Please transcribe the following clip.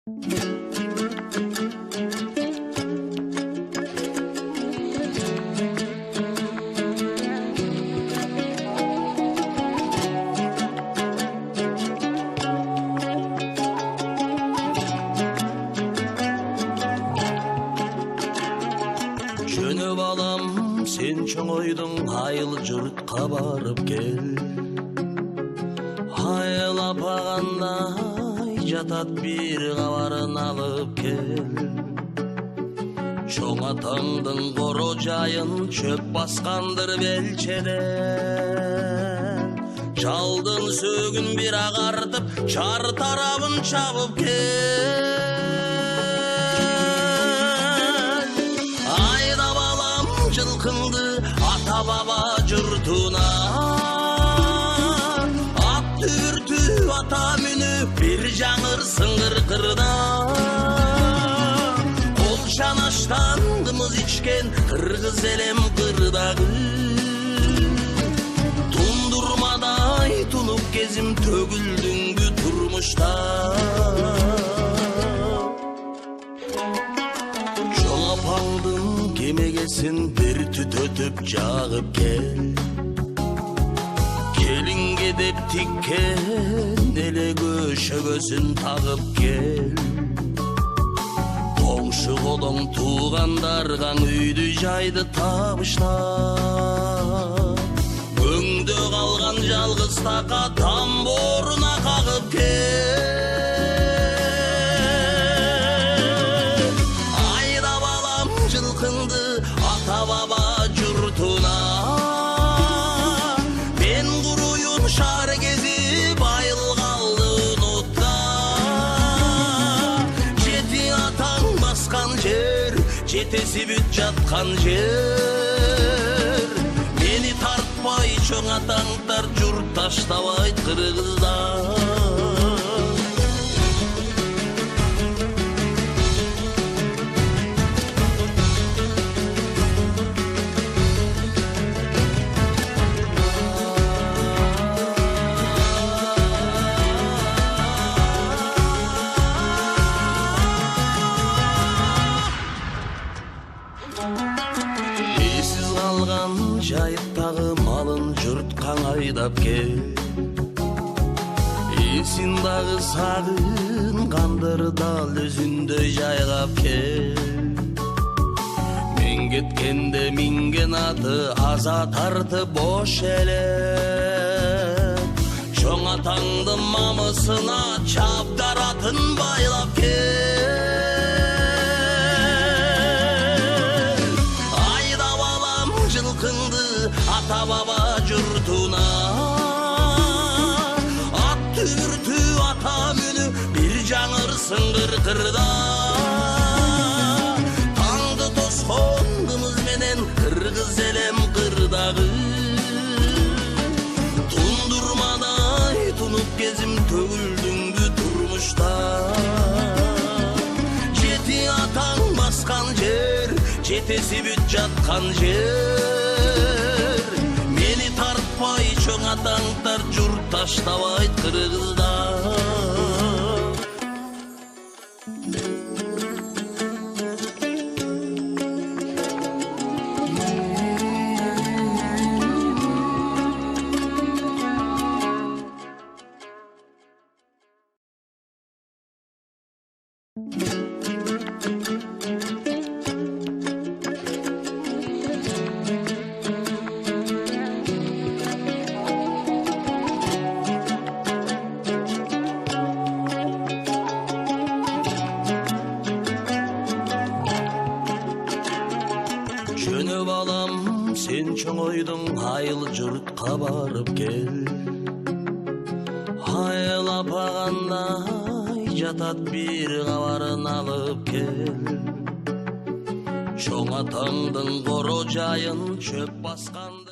Жөнө балам, сен чоңойдуң, айыл жұртқа барып кел. Айыл апағандай жатат бир кабарын алып кел. Чоң атаңдың коро жайын чөп баскандыр белчеден. Жалдын сөгүн бир агартып, чар тарабын чабып кел. Жылқынды ата баба жұртына, ат түртү ата мүнү бир жаңыр сыңгыр кырда. Кол чанаштан кымыз ичкен кыргыз элем кырдагы. Тундурмадай тунуп кезим төгүлдүңгү турмушта. Чоң апаңдын кемегесин бир түтөтүп жагып кел. Келинге деп тиккен эле көшөгөсүн тагып кел. Коңшу колоң туугандарга үйдү жайды табыштап, өңдө калган жалгыз така тамборуна кагып кел. Ата баба жұртына, мен құруйын шар кезіп айыл қалды ұнытта. Жеті атаң басқан жер, жетесі бүт жатқан жер. Мені тартпай чоң атаңдар, жұрт таштабай қырғыздар. Эсиз калган жайыктагы малын жұрт каңайдап кел. Эсин дагы сагынгандыр дал өзүндөй жайгап кел. Мен кеткенде минген аты аза тартып бош эле. Чоң атаңдын мамысына чабдаратын байлап кел. Ата баба жұртына, ат түртү ата мүнү бир жаңыр сыңгыр кырда. Таңды тоскон кымыз менен кыргыз элем кырдагы. Тундурмадай тунуп кезим төгүлдүңгү турмушта. Жети атаң баскан жер, жетеси бүт жаткан жер. Тартпай чоң атаңдар, жұрт таштабайт кыргыздар. Жөнө балам, сен чоңойдуң, айыл жұртқа барып кел. Айыл апағандай жатат бир кабарын алып кел. Чоң атаңдын коро жайын чөп баскан